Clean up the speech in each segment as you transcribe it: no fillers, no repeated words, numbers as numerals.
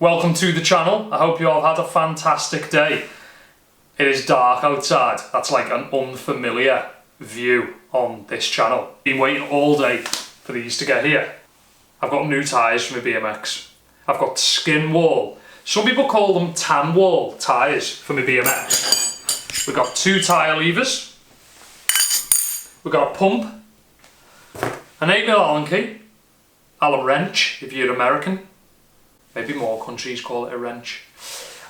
Welcome to the channel. I hope you all had a fantastic day. It is dark outside. That's like an unfamiliar view on this channel. Been waiting all day for these to get here. I've got new tyres for my BMX. I've got skin wall. Some people call them tan wall tyres for my BMX. We've got two tyre levers. We've got a pump, an 8mm Allen key, Allen wrench if you're American. Maybe more countries call it a wrench.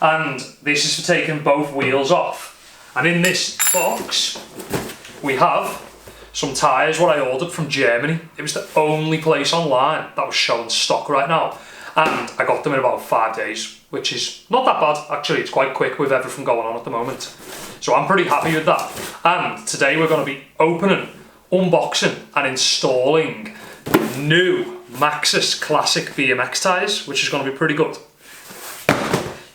And this is for taking both wheels off. And in this box, we have some tyres, what I ordered from Germany. It was the only place online that was showing stock right now. And I got them in about 5 days, which is not that bad. Actually, it's quite quick with everything going on at the moment. So I'm pretty happy with that. And today we're going to be opening, unboxing and installing new Maxxis Classic BMX tyres, which is going to be pretty good.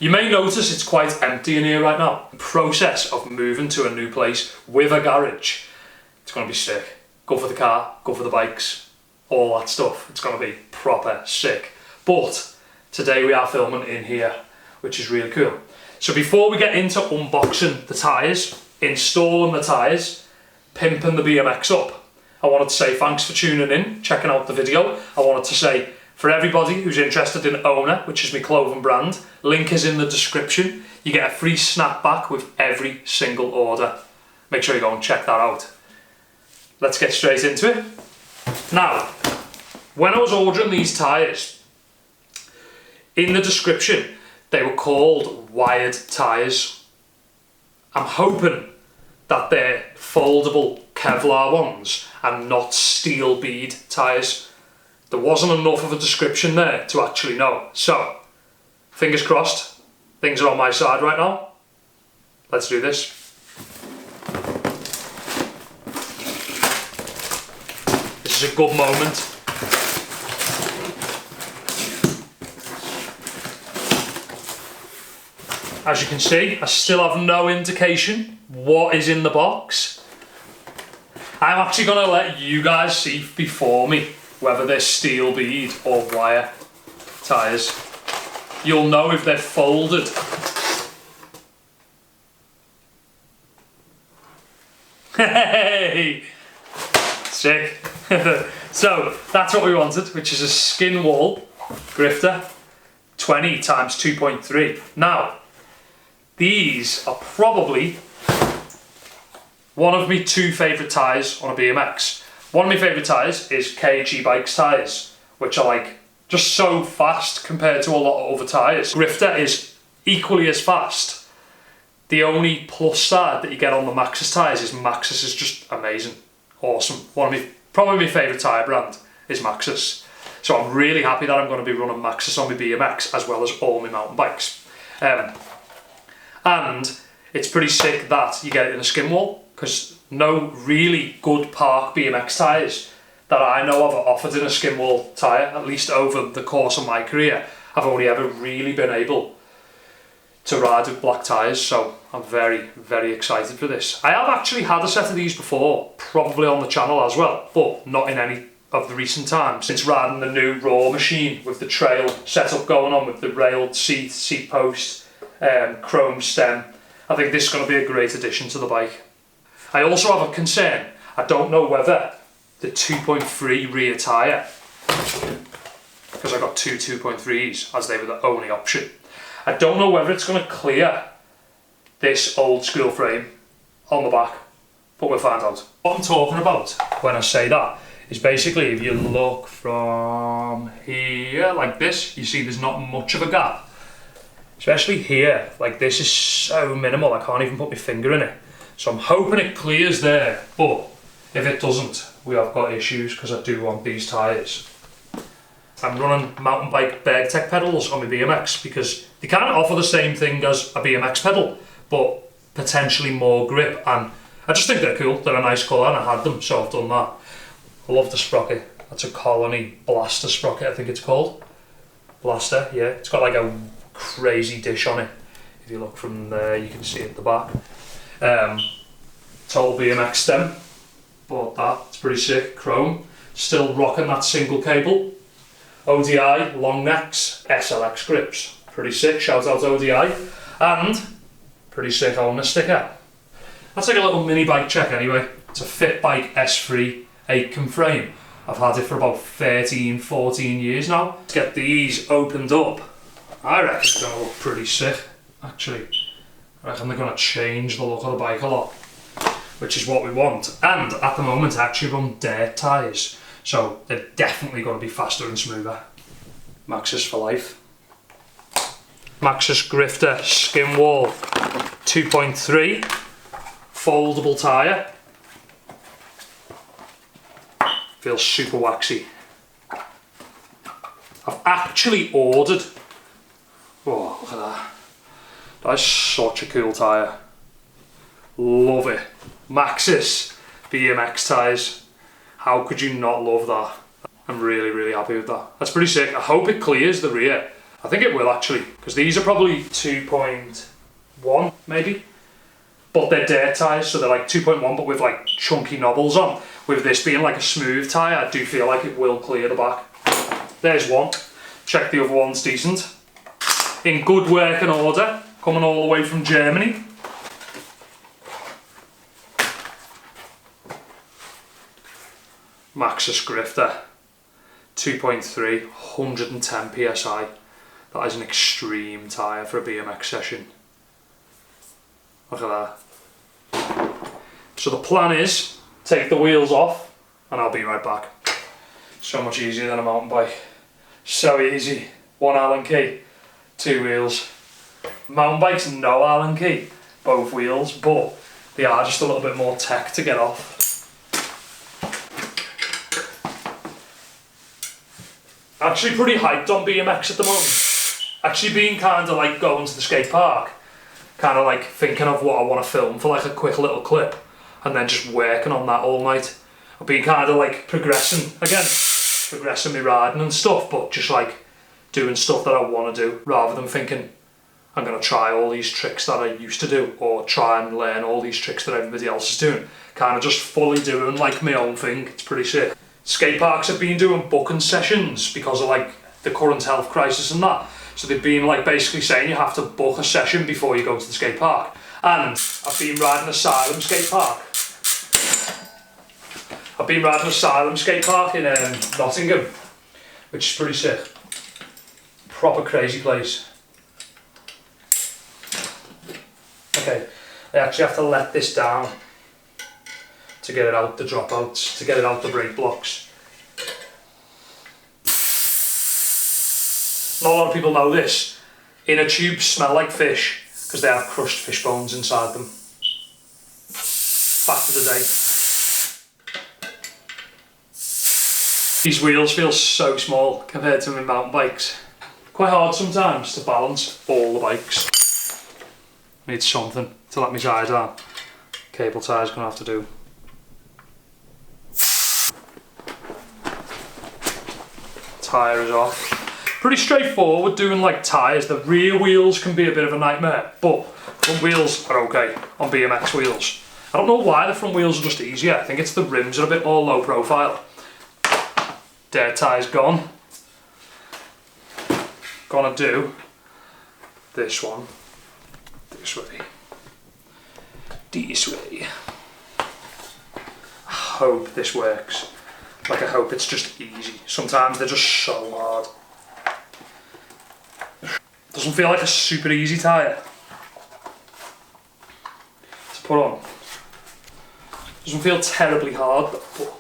You may notice it's quite empty in here right now. The process of moving to a new place with a garage, it's going to be sick. Go for the car, go for the bikes, all that stuff. It's going to be proper sick. But today we are filming in here, which is really cool. So before we get into unboxing the tyres, installing the tyres, pimping the BMX up, I wanted to say thanks for tuning in, checking out the video. I wanted to say, for everybody who's interested in OWNA, which is my clothing brand, link is in the description. You get a free snapback with every single order. Make sure you go and check that out. Let's get straight into it. Now, when I was ordering these tyres, in the description, they were called wired tyres. I'm hoping that they're foldable Kevlar ones and not steel bead tyres. There wasn't enough of a description there to actually know. So, fingers crossed, things are on my side right now. Let's do this. This is a good moment. As you can see, I still have no indication what is in the box. I'm actually going to let you guys see before me whether they're steel bead or wire tyres. You'll know if they're folded. Hey! Sick. So, that's what we wanted, which is a skin wall grifter 20 times 2.3. Now, these are probably one of my two favourite tyres on a BMX. One of my favourite tyres is KG Bikes tyres, which are like just so fast compared to a lot of other tyres. Grifter is equally as fast. The only plus side that you get on the Maxxis tyres is Maxxis is just amazing, awesome. Probably my favourite tyre brand is Maxxis. So I'm really happy that I'm going to be running Maxxis on my BMX as well as all my mountain bikes. And it's pretty sick that you get it in a skin wall, because no really good park BMX tyres that I know of are offered in a skin wall tyre, at least over the course of my career. I've only ever really been able to ride with black tyres, so I'm very, very excited for this. I have actually had a set of these before, probably on the channel as well, but not in any of the recent times. Since riding the new Raw machine with the trail setup going on with the railed seat post, chrome stem, I think this is going to be a great addition to the bike. I also have a concern. I don't know whether the 2.3 rear tyre, because I got two 2.3s as they were the only option, I don't know whether it's going to clear this old school frame on the back, but we'll find out. What I'm talking about when I say that is basically if you look from here like this, you see there's not much of a gap. Especially here, like this is so minimal, I can't even put my finger in it. So I'm hoping it clears there, but if it doesn't, we have got issues because I do want these tyres. I'm running mountain bike BergTech pedals on my BMX because they kind of offer the same thing as a BMX pedal, but potentially more grip, and I just think they're cool. They're a nice colour and I had them, so I've done that. I love the sprocket. That's a Colony Blaster sprocket, I think it's called. Blaster, yeah. It's got like a crazy dish on it. If you look from there, you can see it at the back. Total BMX stem. Bought that, it's pretty sick. Chrome. Still rocking that single cable. ODI long necks, SLX grips. pretty sick, shout out ODI, and pretty sick OWNA sticker. That's like a little mini bike check anyway. It's a Fit Bike S3 Aitken frame. I've had it for about 13, 14 years now. Let's get these opened up. I reckon it's going to look pretty sick, actually. I reckon they're going to change the look of the bike a lot, which is what we want. And at the moment I actually run dirt tyres, so they're definitely going to be faster and smoother. Maxxis for life. Maxxis Grifter Skin Wall 2.3 foldable tyre. Feels super waxy. I've actually ordered, oh look at that, that is such a cool tyre. Love it. Maxxis BMX tyres. How could you not love that? I'm really, really happy with that. That's pretty sick. I hope it clears the rear. I think it will actually, because these are probably 2.1 maybe, but they're dirt tyres, so they're like 2.1 but with like chunky knobbles on. With this being like a smooth tyre, I do feel like it will clear the back. There's one. Check the other one's decent. In good working order, coming all the way from Germany. Maxxis Grifter 2.3, 110 psi. That is an extreme tyre for a BMX session. Look at that. So the plan is, take the wheels off and I'll be right back. So much easier than a mountain bike. So easy. One Allen key, two wheels. Mountain bikes, no Allen key, both wheels, but they are just a little bit more tech to get off. Actually pretty hyped on BMX at the moment. Actually being kind of like going to the skate park, kind of like thinking of what I want to film for like a quick little clip, and then just working on that all night. I've been kind of like progressing my riding and stuff, but just like doing stuff that I want to do, rather than thinking I'm going to try all these tricks that I used to do, or try and learn all these tricks that everybody else is doing. Kind of just fully doing like my own thing. It's pretty sick. Skate parks have been doing booking sessions because of like the current health crisis and that. So they've been like basically saying you have to book a session before you go to the skate park. And I've been riding Asylum skate park. I've been riding Asylum skate park in Nottingham, which is pretty sick. Proper crazy place. Okay, I actually have to let this down to get it out the dropouts, to get it out the brake blocks. Not a lot of people know this. Inner tubes smell like fish because they have crushed fish bones inside them. Fact of the day. These wheels feel so small compared to my mountain bikes. Quite hard sometimes to balance all the bikes. Need something to let me tie down. Cable tie's gonna have to do. Tyre is off. Pretty straightforward doing like tyres. The rear wheels can be a bit of a nightmare, but front wheels are okay on BMX wheels. I don't know why the front wheels are just easier. I think it's the rims are a bit more low profile. Dirt tyre's gone. Gonna do this one this way. This way. I hope this works. Like I hope it's just easy. Sometimes they're just so hard. Doesn't feel like a super easy tyre to put on. Doesn't feel terribly hard, but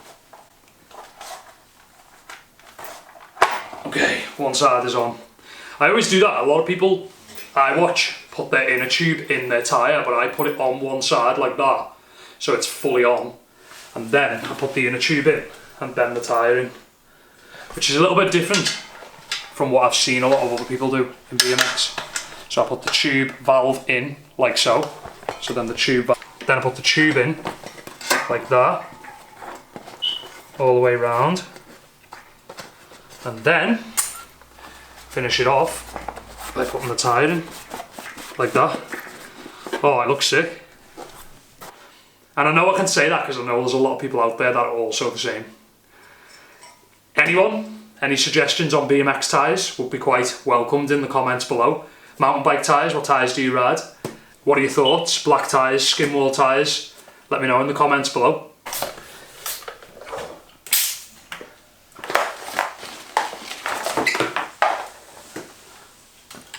okay, one side is on. I always do that. A lot of people I watch put their inner tube in their tyre, but I put it on one side like that, so it's fully on, and then I put the inner tube in and bend the tyre in, which is a little bit different from what I've seen a lot of other people do in BMX. So I put the tube valve in like so. So then then I put the tube in like that, all the way round, and then finish it off by putting the tyre in like that. Oh, it looks sick. And I know I can say that because I know there's a lot of people out there that are also the same. Anyone? Any suggestions on BMX tyres would be quite welcomed in the comments below. Mountain bike tyres, what tyres do you ride? What are your thoughts? Black tyres, skin wall tyres? Let me know in the comments below.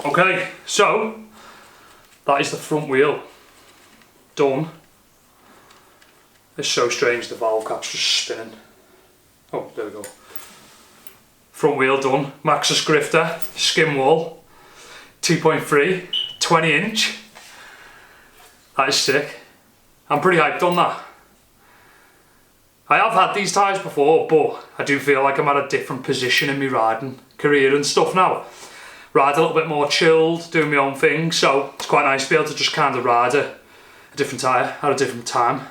Okay, so that is the front wheel done. It's so strange, the valve cap's just spinning. Oh, there we go. Front wheel done. Maxxis grifter, skin wall, 2.3, 20 inch. That is sick. I'm pretty hyped on that. I have had these tyres before, but I do feel like I'm at a different position in my riding career and stuff now. Ride a little bit more chilled, doing my own thing, so it's quite nice to be able to just kind of ride a different tyre at a different time.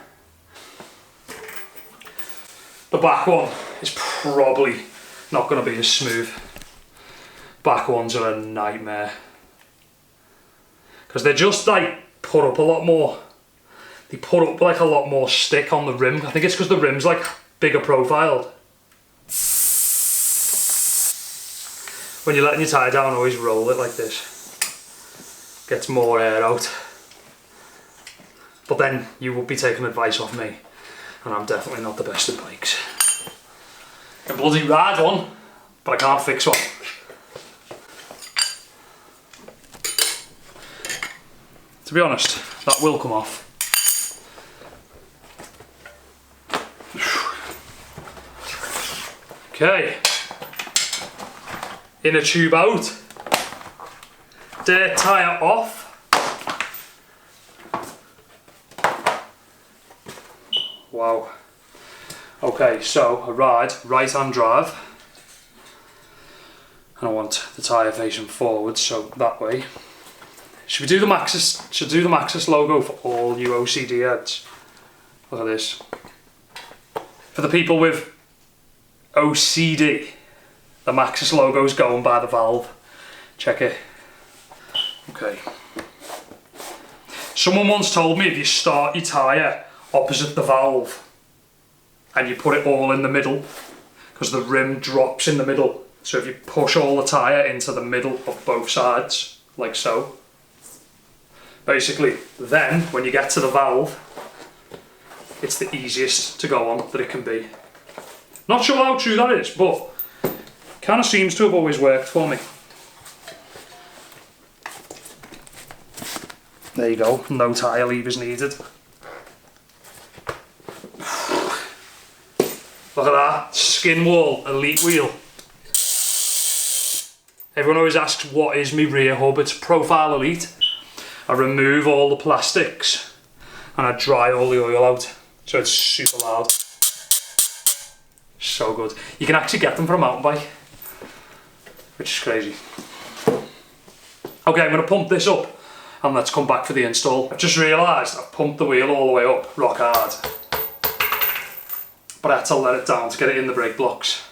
The back one is probably not going to be as smooth. Back ones are a nightmare. Because they're just like put up a lot more. They put up like a lot more stick on the rim. I think it's because the rim's like bigger profiled. When you're letting your tyre down, always roll it like this. Gets more air out. But then you would be taking advice off me, and I'm definitely not the best at bikes. I can bloody ride one, but I can't fix one. To be honest, that will come off. Okay. Inner tube out. Dirt tyre off. Wow. Okay, so I ride right-hand drive. And I want the tyre facing forward, so that way. Should we do the Maxxis logo for all you OCD heads? Look at this. For the people with OCD, the Maxxis logo's going by the valve. Check it. Okay. Someone once told me if you start your tyre opposite the valve and you put it all in the middle, because the rim drops in the middle, so if you push all the tyre into the middle of both sides, like so, basically then when you get to the valve, it's the easiest to go on that it can be. Not sure how true that is, but kind of seems to have always worked for me. There you go, no tyre levers needed. Look at that, skin wall, elite wheel. Everyone always asks what is my rear hub. It's Profile Elite. I remove all the plastics and I dry all the oil out, so it's super loud. So good. You can actually get them for a mountain bike, which is crazy. Okay, I'm going to pump this up and let's come back for the install. I've just realised I've pumped the wheel all the way up, rock hard. But I had to let it down to get it in the brake blocks.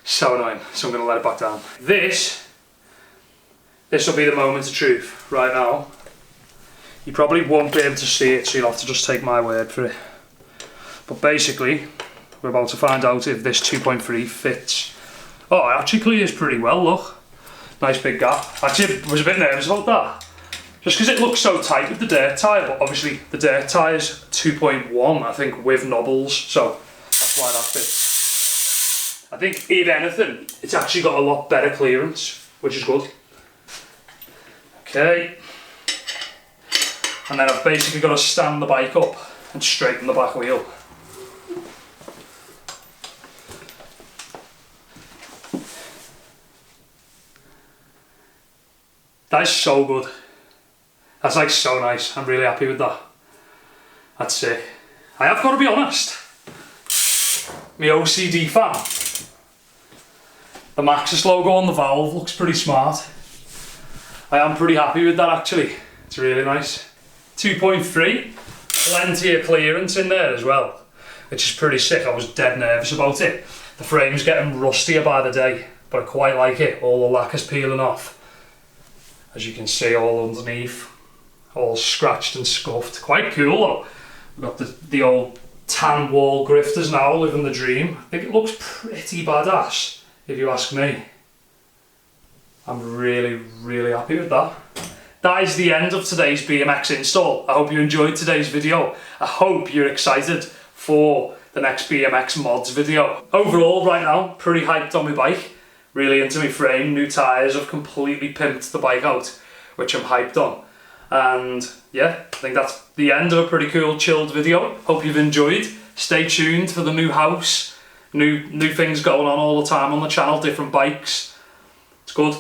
So annoying, so I'm going to let it back down. This will be the moment of truth right now. You probably won't be able to see it, so you'll have to just take my word for it. But basically, we're about to find out if this 2.3 fits. Oh, it actually clears pretty well, look. Nice big gap. Actually, I was a bit nervous about that. Just because it looks so tight with the dirt tyre, but obviously the dirt tyre's 2.1, I think, with knobbles, so that's why that fits. I think, if anything, it's actually got a lot better clearance, which is good. Okay. And then I've basically got to stand the bike up and straighten the back wheel. That is so good. That's like so nice. I'm really happy with that. That's sick. I have got to be honest. My OCD fan. The Maxxis logo on the valve looks pretty smart. I am pretty happy with that actually. It's really nice. 2.3. Plenty of clearance in there as well, which is pretty sick. I was dead nervous about it. The frame's getting rustier by the day, but I quite like it. All the lacquer's peeling off. As you can see, all underneath, all scratched and scuffed. Quite cool though. We've got the old tan wall grifters now, living the dream. I think it looks pretty badass, if you ask me. I'm really, really happy with that. that is the end of today's BMX install. I hope you enjoyed today's video. I hope you're excited for the next BMX mods video. Overall, right now, pretty hyped on my bike. Really into my frame. New tyres have completely pimped the bike out, which I'm hyped on. And yeah, I think that's the end of a pretty cool chilled video. Hope you've enjoyed. Stay tuned for the new house. New things going on all the time on the channel, different bikes. It's good.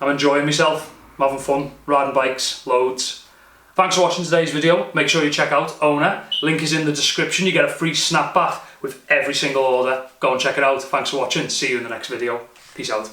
I'm enjoying myself. I'm having fun, riding bikes, loads. Thanks for watching today's video. Make sure you check out OWNA. Link is in the description. You get a free snapback with every single order. Go and check it out. Thanks for watching. See you in the next video. Peace out.